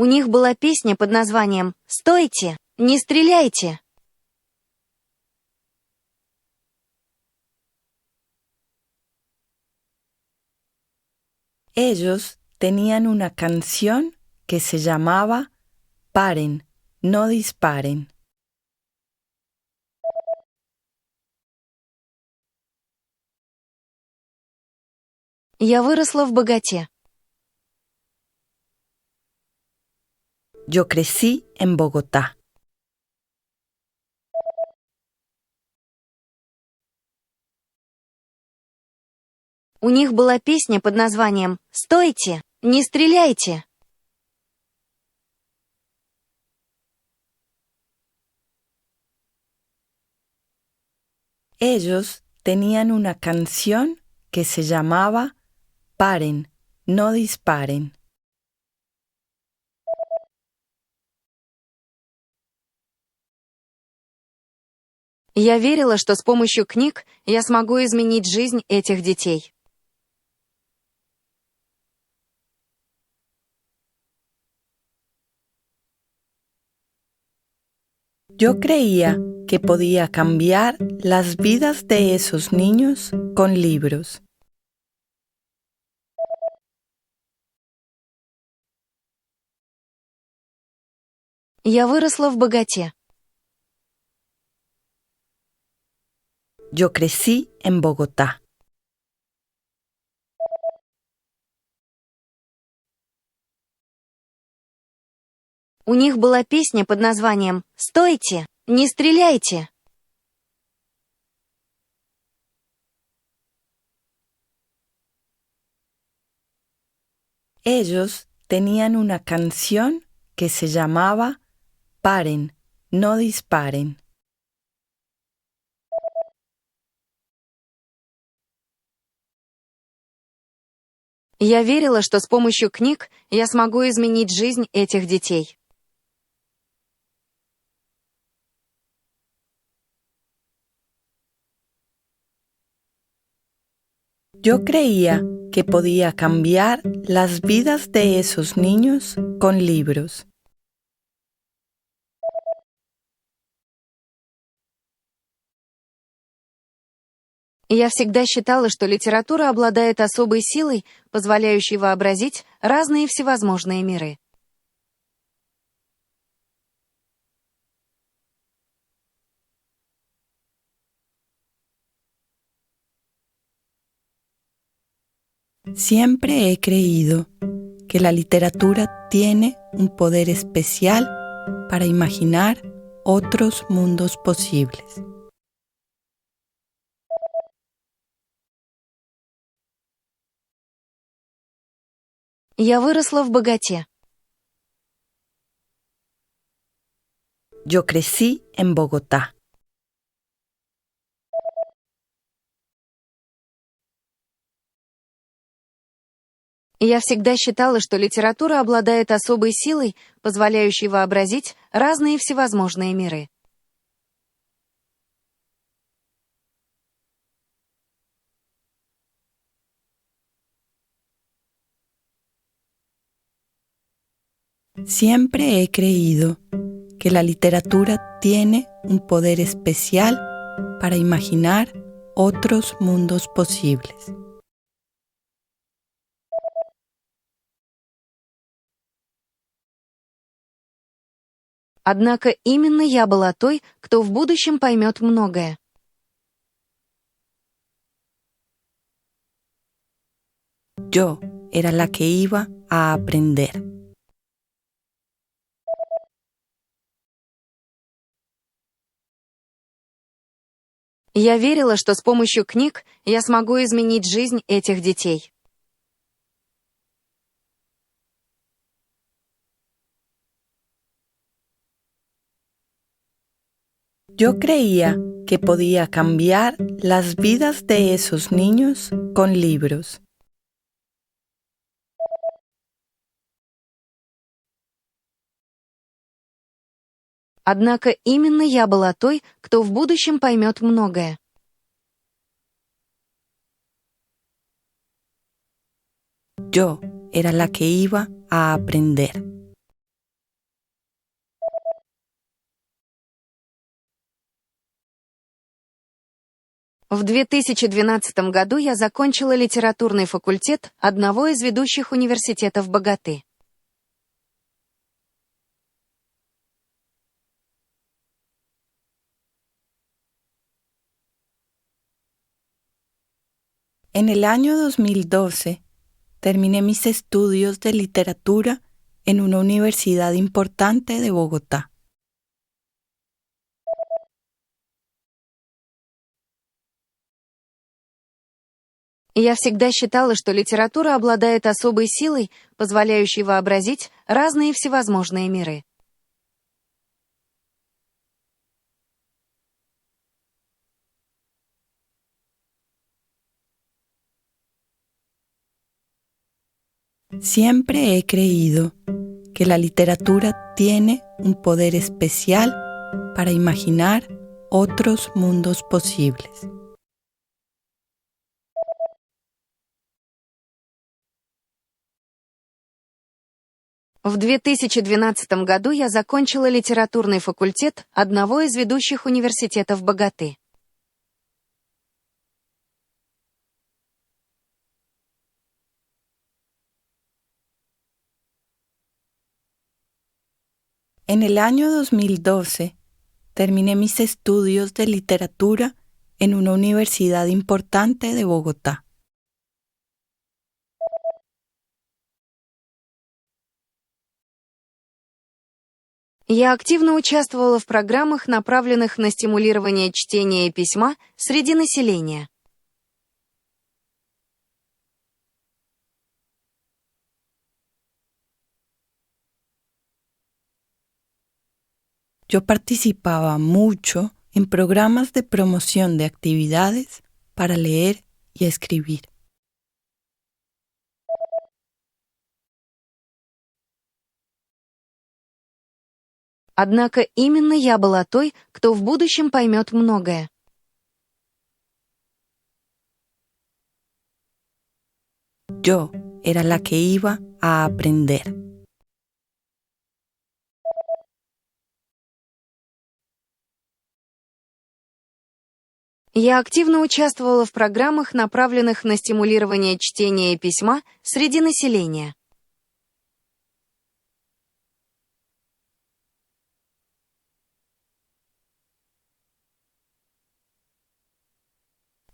У них была песня под названием «Стойте! Не стреляйте!». Ellos tenían una canción que se llamaba Paren, no disparen. Я выросла в богате. Yo crecí en Bogotá. У них была песня под названием «Стойте! Не стреляйте!». Ellos tenían una canción que se llamaba Paren, no disparen. Я верила, что с помощью книг я смогу изменить жизнь этих детей. Yo creía que podía cambiar las vidas de esos niños con libros. Я выросла в богате. Yo crecí en Bogotá. У них была песня под названием «Стойте! Не стреляйте!». Ellos tenían una canción que se llamaba Paren, no disparen. Я верила, что с помощью книг я смогу изменить жизнь этих детей. Yo creía que podía cambiar las vidas de esos niños con libros. Я всегда считала, что литература обладает особой силой, позволяющей вообразить разные всевозможные миры. Siempre he creído que la literatura tiene un poder especial para imaginar otros mundos posibles. Я выросла в богате. Yo crecí en Bogotá. Я всегда считала, что литература обладает особой силой, позволяющей вообразить разные всевозможные миры. Siempre he creído que la literatura tiene un poder especial para imaginar otros mundos posibles. Однако именно я была той, кто в будущем поймет многое. Yo era la que iba a aprender. Я верила, что с помощью книг я смогу изменить жизнь этих детей. Yo creía que podía cambiar las vidas de esos niños con libros. Однако именно я была той, кто в будущем поймет многое. Yo era la que iba a aprender. В 2012 году я закончила литературный факультет одного из ведущих университетов Боготы. En el año 2012 terminé mis estudios de literatura en una universidad importante de Bogotá. Я всегда считала, что литература обладает особой силой, позволяющей вообразить разные всевозможные миры. Siempre he creído que la literatura tiene un poder especial para imaginar otros mundos posibles. В 2012 году я закончила литературный факультет одного из ведущих университетов Боготы. En el año 2012 terminé mis estudios de literatura en una universidad importante de Bogotá. Я активно участвовала в программах, направленных на стимулирование чтения и письма среди населения. Yo participaba mucho en programas de promoción de actividades para leer y escribir. Однако именно я была той, кто в будущем поймет многое. Yo era la que iba a aprender. Я активно участвовала в программах, направленных на стимулирование чтения и письма среди населения.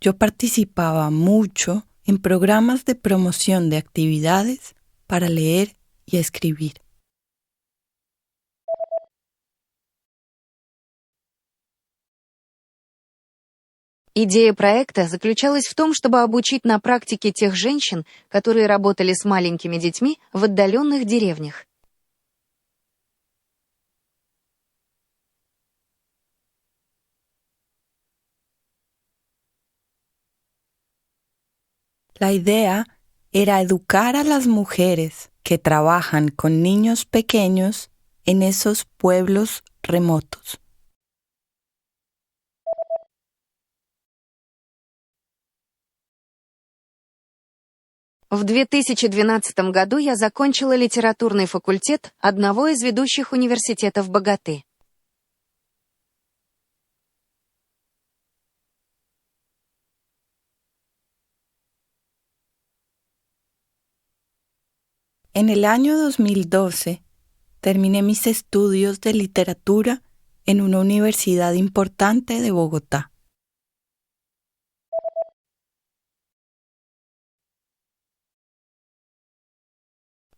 Yo participaba mucho en programas de promoción de actividades para leer y escribir. Идея проекта заключалась в том, чтобы обучить на практике тех женщин, которые работали с маленькими детьми в отдаленных деревнях. La idea era educar a las mujeres que trabajan con niños pequeños en esos pueblos remotos. В 2012 году я закончила литературный факультет одного из ведущих университетов Боготы. En el año 2012 terminé mis estudios de literatura en una universidad importante de Bogotá.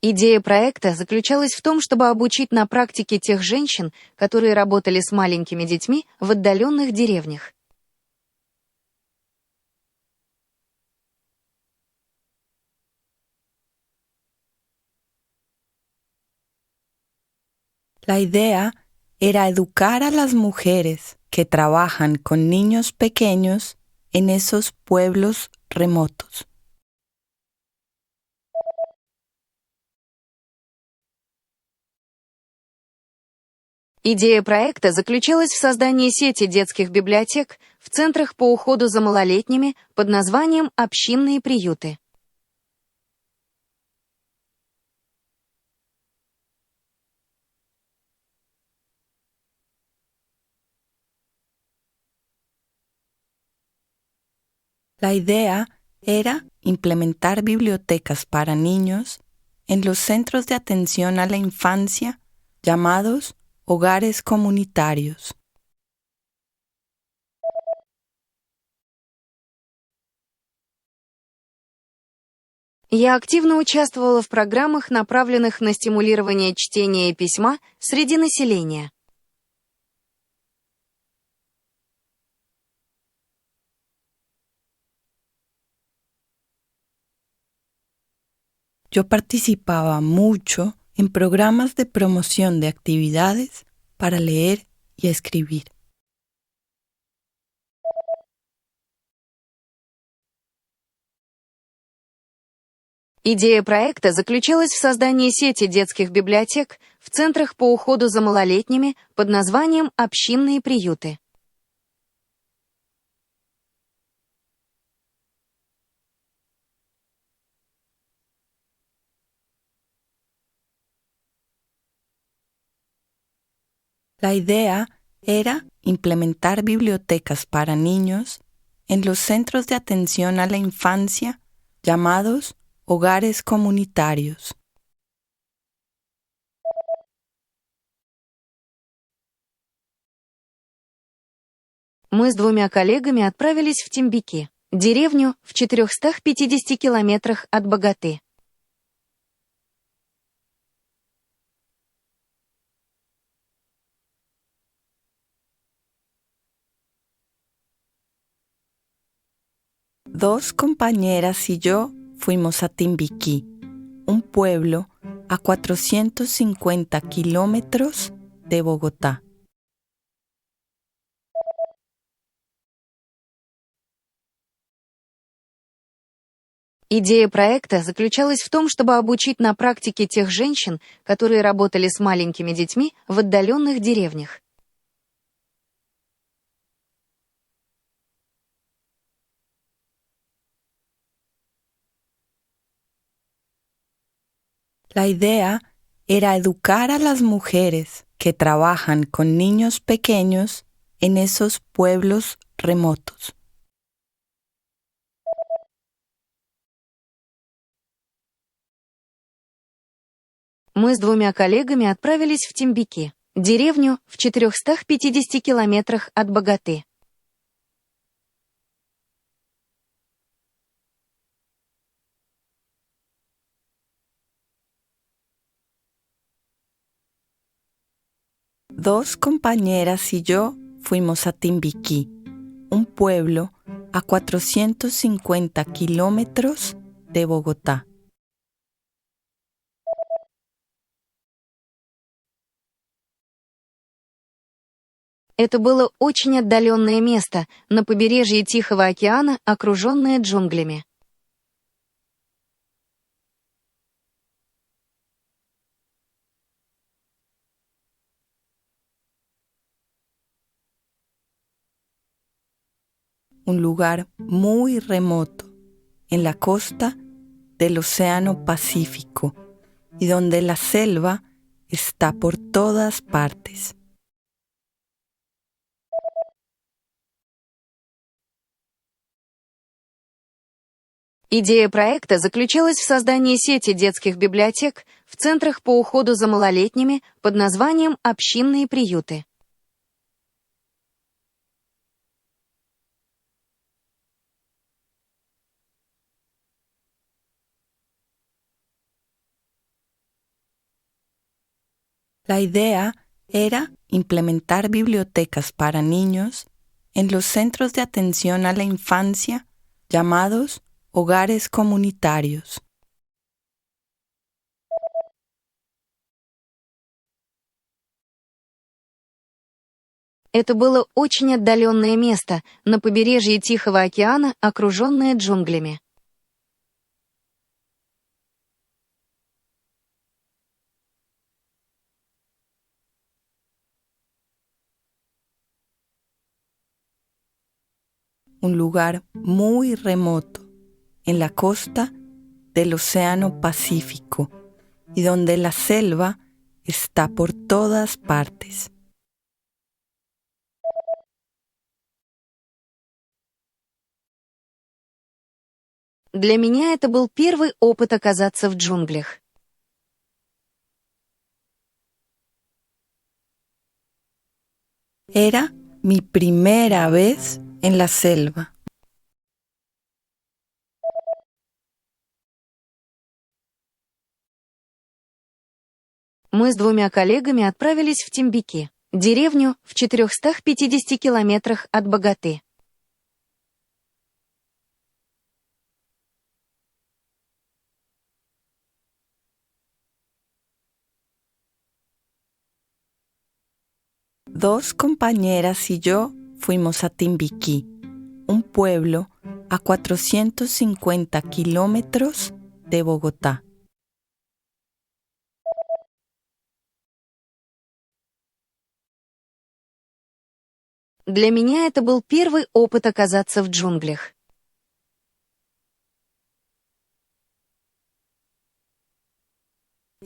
Идея проекта заключалась в том, чтобы обучить на практике тех женщин, которые работали с маленькими детьми в отдаленных деревнях. La idea era educar a las mujeres que trabajan con niños pequeños en esos pueblos remotos. Идея проекта заключалась в создании сети детских библиотек в центрах по уходу за малолетними под названием «Общинные приюты». La idea era implementar bibliotecas para niños en los centros de atención a la infancia llamados hogares comunitarios. Я активно участвовала в программах, направленных на стимулирование чтения и письма среди населения. Yo participaba mucho en programas de promoción de actividades para leer y escribir. Идея проекта заключалась в создании сети детских библиотек в центрах по уходу за малолетними под названием «Общинные приюты». La idea era implementar bibliotecas para niños en los centros de atención a la infancia llamados hogares comunitarios. Мы с двумя коллегами отправились в Тимбики, деревню в 450 километрах от Боготы. Dos compañeras y yo fuimos a Timbiquí, un pueblo a 450 kilómetros de Bogotá. Идея проекта заключалась в том, чтобы обучить на практике тех женщин, которые работали с маленькими детьми в отдаленных деревнях. La idea era educar a las mujeres que trabajan con niños pequeños en esos pueblos remotos. Мы с двумя коллегами отправились в Тимбики, деревню в 450 километрах от Боготы. Dos compañeras y yo fuimos a Timbiquí, un pueblo a 450 kilómetros de Bogotá. Это было очень отдаленное место на побережье Тихого океана, окруженное джунглями. Un lugar muy remoto en la costa del Océano Pacífico y donde la selva está por todas partes. Идея проекта заключалась в создании сети детских библиотек в центрах по уходу за малолетними под названием «Общинные приюты». La idea era implementar bibliotecas para niños en los centros de atención a la infancia llamados hogares comunitarios. Это было очень отдаленное место на побережье Тихого океана, окруженное джунглями. un lugar muy remoto en la costa del Océano Pacífico y donde la selva está por todas partes. Для меня это был первый опыт оказаться в джунглях. Era mi primera vez en la selva. Мы с двумя коллегами отправились в Тимбики, деревню в 450 километрах от Боготы. Dos compañeras y yo fuimos a Timbiquí, un pueblo a 450 kilómetros de Bogotá. Для меня это был первый опыт оказаться в джунглях.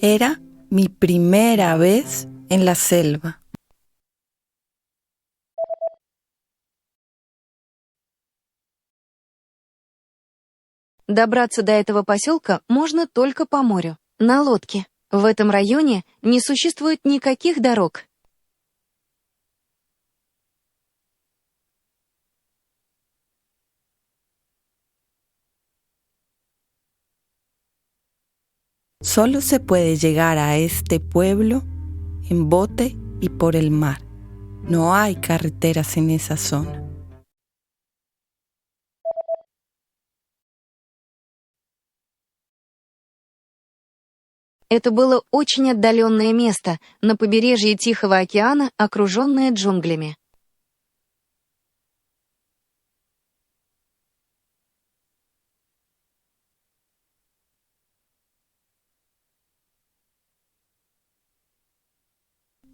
Era mi primera vez en la selva. Добраться до этого поселка можно только по морю, на лодке. В этом районе не существует никаких дорог. Solo se puede llegar a este pueblo en bote y por el mar. No hay carreteras en esa zona. Это было очень отдаленное место, на побережье Тихого океана, окруженное джунглями.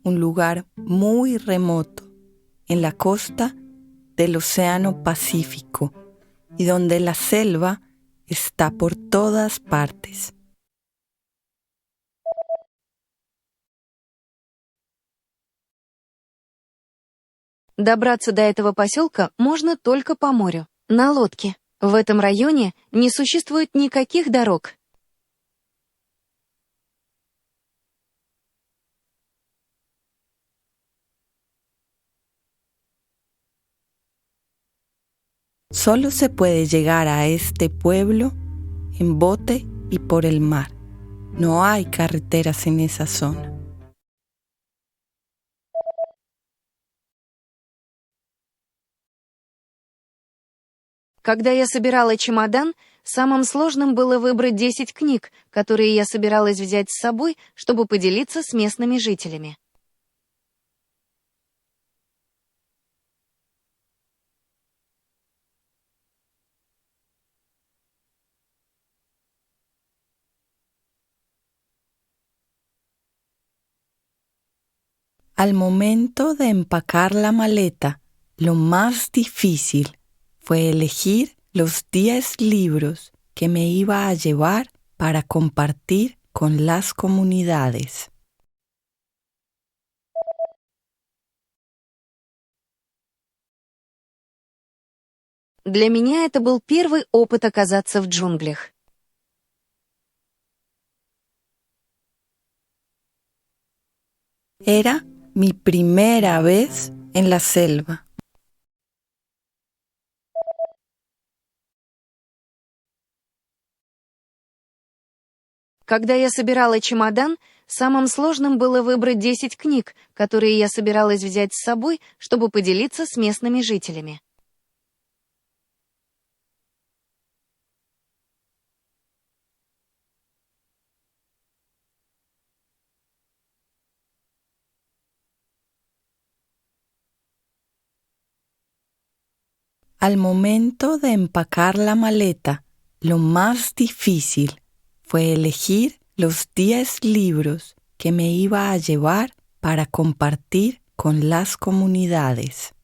Un lugar muy remoto en la costa del Océano Pacífico y donde la selva está por todas partes. Добраться до этого поселка можно только по морю, на лодке. В этом районе не существует никаких дорог. Solo se puede llegar a este pueblo en bote y por el mar. No hay carreteras en esa zona. Когда я собирала чемодан, самым сложным было выбрать 10 книг, которые я собиралась взять с собой, чтобы поделиться с местными жителями. Al momento de empacar la maleta, lo más difícil fue elegir los 10 libros que me iba a llevar para compartir con las comunidades. Для меня это был первый опыт оказаться в джунглях. Era mi primera vez en la selva. Когда я собирала чемодан, самым сложным было выбрать 10 книг, которые я собиралась взять с собой, чтобы поделиться с местными жителями. Al momento de empacar la maleta, lo más difícil fue elegir los 10 libros que me iba a llevar para compartir con las comunidades.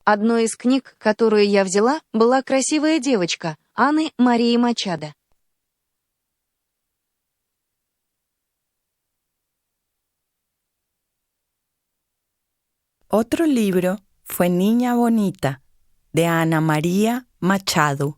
Одной из книг, которую я взяла, была «Красивая девочка» Анны Марии Мачадо. Otro libro fue Niña Bonita, de Ana María Machado.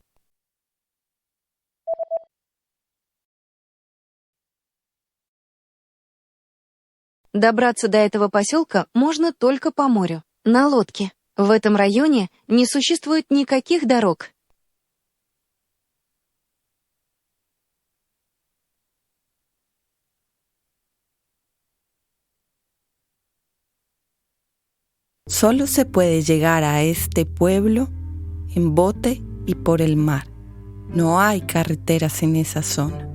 Добраться до этого поселка можно только по морю, на лодке. В этом районе не существует никаких дорог. Solo se puede llegar a este pueblo en bote y por el mar. No hay carreteras en esa zona.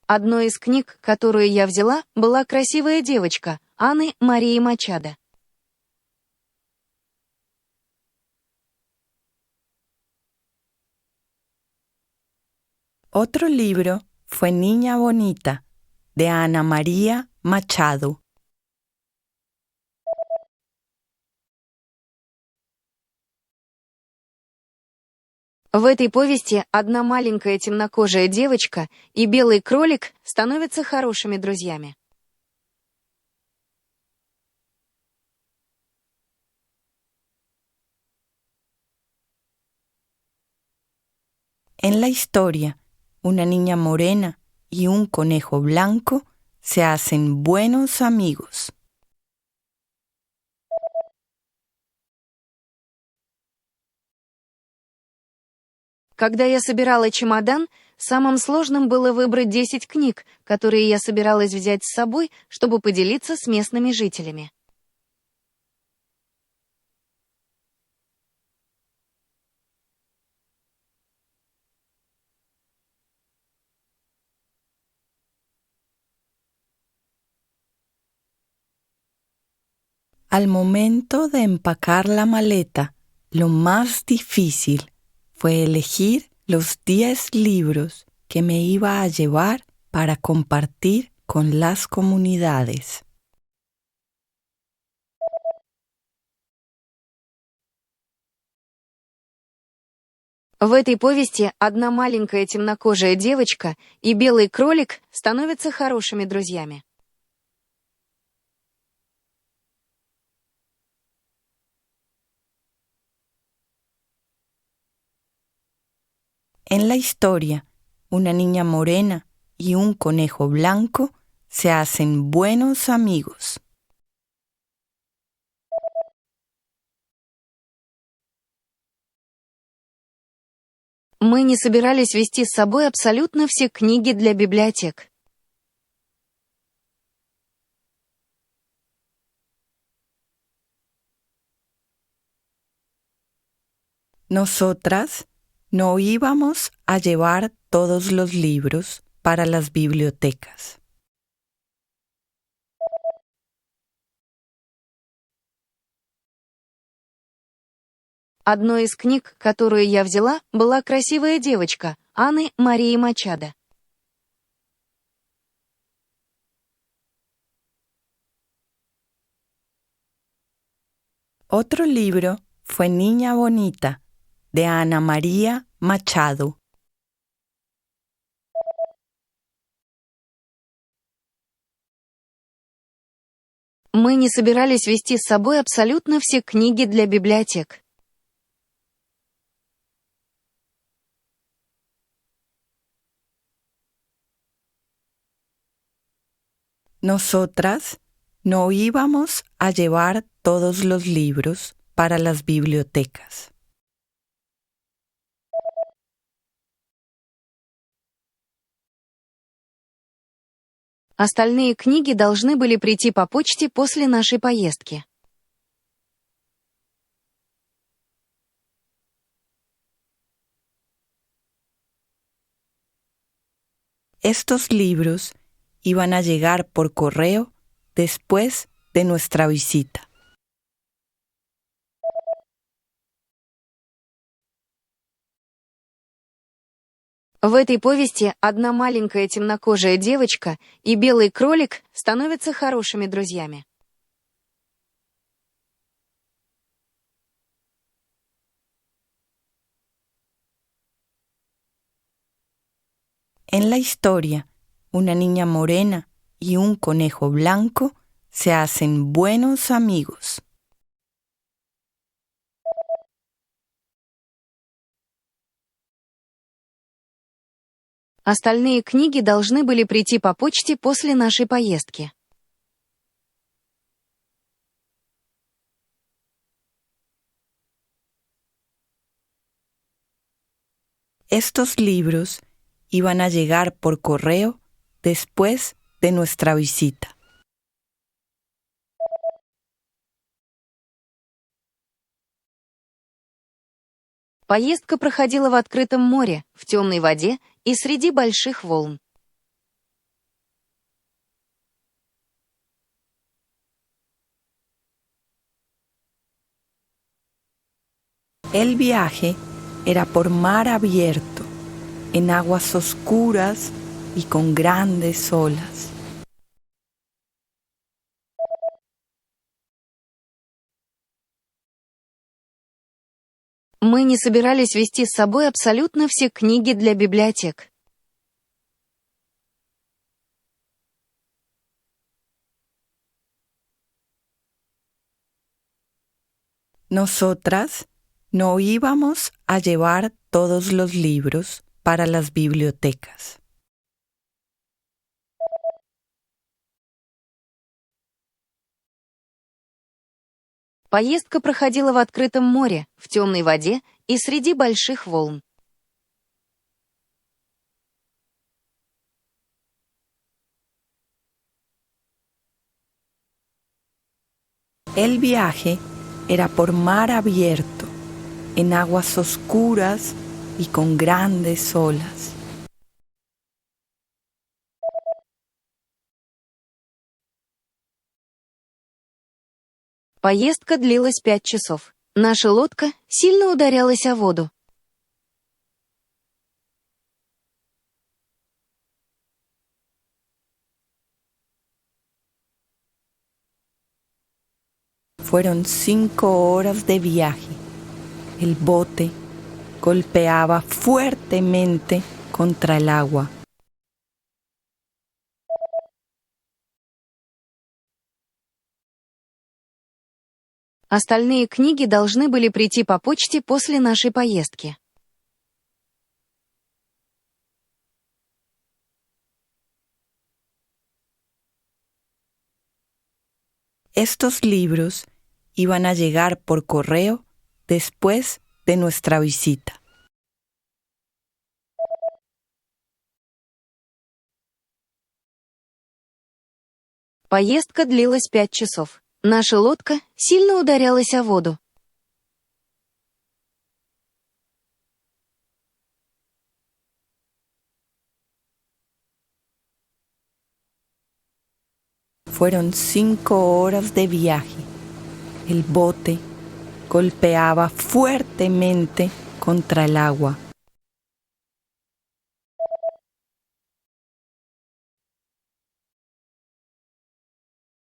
Одной из книг, которую я взяла, была «Красивая девочка» Анны Марии Мачадо. Otro libro fue Niña Bonita, de Ana María Machado. В этой повести одна маленькая темнокожая девочка и белый кролик становятся хорошими друзьями. En la historia, una niña morena y un conejo blanco se hacen buenos amigos. Когда я собирала чемодан, самым сложным было выбрать 10 книг, которые я собиралась взять с собой, чтобы поделиться с местными жителями. Al momento de empacar la maleta, lo más difícil fue elegir los 10 libros que me iba a llevar para compartir con las comunidades. В этой повести одна маленькая темнокожая девочка и белый кролик становятся хорошими друзьями. En la historia, una niña morena y un conejo blanco se hacen buenos amigos. Мы не собирались вести с собой абсолютно все книги для библиотек. Nosotras no íbamos a llevar todos los libros para las bibliotecas. Одной из книг, которую я взяла, была «Красивая девочка» Анны Марии Мачадо. Otro libro fue Niña Bonita, de Ana María Machado. Мы не собирались вести с собой абсолютно все книги для библиотек. Nosotras no íbamos a llevar todos los libros para las bibliotecas. Остальные книги должны были прийти по почте после нашей поездки. Estos libros iban a llegar por correo después de nuestra visita. В этой повести одна маленькая темнокожая девочка и белый кролик становятся хорошими друзьями. En la historia, una niña morena y un conejo blanco se hacen buenos amigos. Остальные книги должны были прийти по почте после нашей поездки. Estos libros iban a llegar por correo después de nuestra visita. Поездка проходила в открытом море, в темной воде и среди больших волн. El viaje era por mar abierto, en aguas oscuras y con grandes olas. Мы не собирались везти с собой абсолютно все книги для библиотек. Nosotras no íbamos a llevar todos los libros para las bibliotecas. Поездка проходила в открытом море, в темной воде и среди больших волн. El viaje era por mar abierto, en aguas oscuras y con grandes olas. Поездка длилась 5 часов. Наша лодка сильно ударялась о воду. Fueron 5 horas de viaje. El bote golpeaba fuertemente contra el agua. Остальные книги должны были прийти по почте после нашей поездки. Estos libros iban a llegar por correo después de nuestra visita. Поездка длилась 5 часов. Наша лодка сильно ударялась о воду. Fueron 5 horas de viaje. El bote golpeaba fuertemente contra el agua.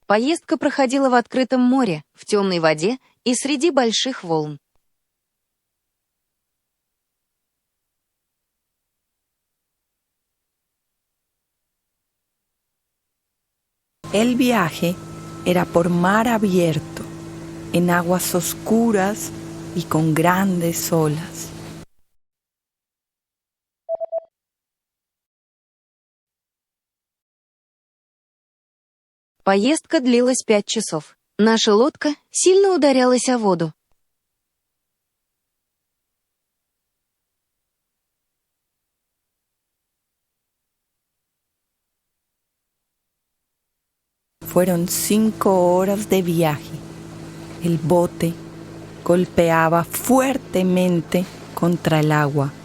Поездка проходила в открытом море, в темной воде и среди больших волн. El viaje era por mar abierto, en aguas oscuras y con grandes olas. Поездка длилась 5 часов. Наша лодка сильно ударялась о воду. Fueron 5 horas de viaje. El bote golpeaba fuertemente contra el agua.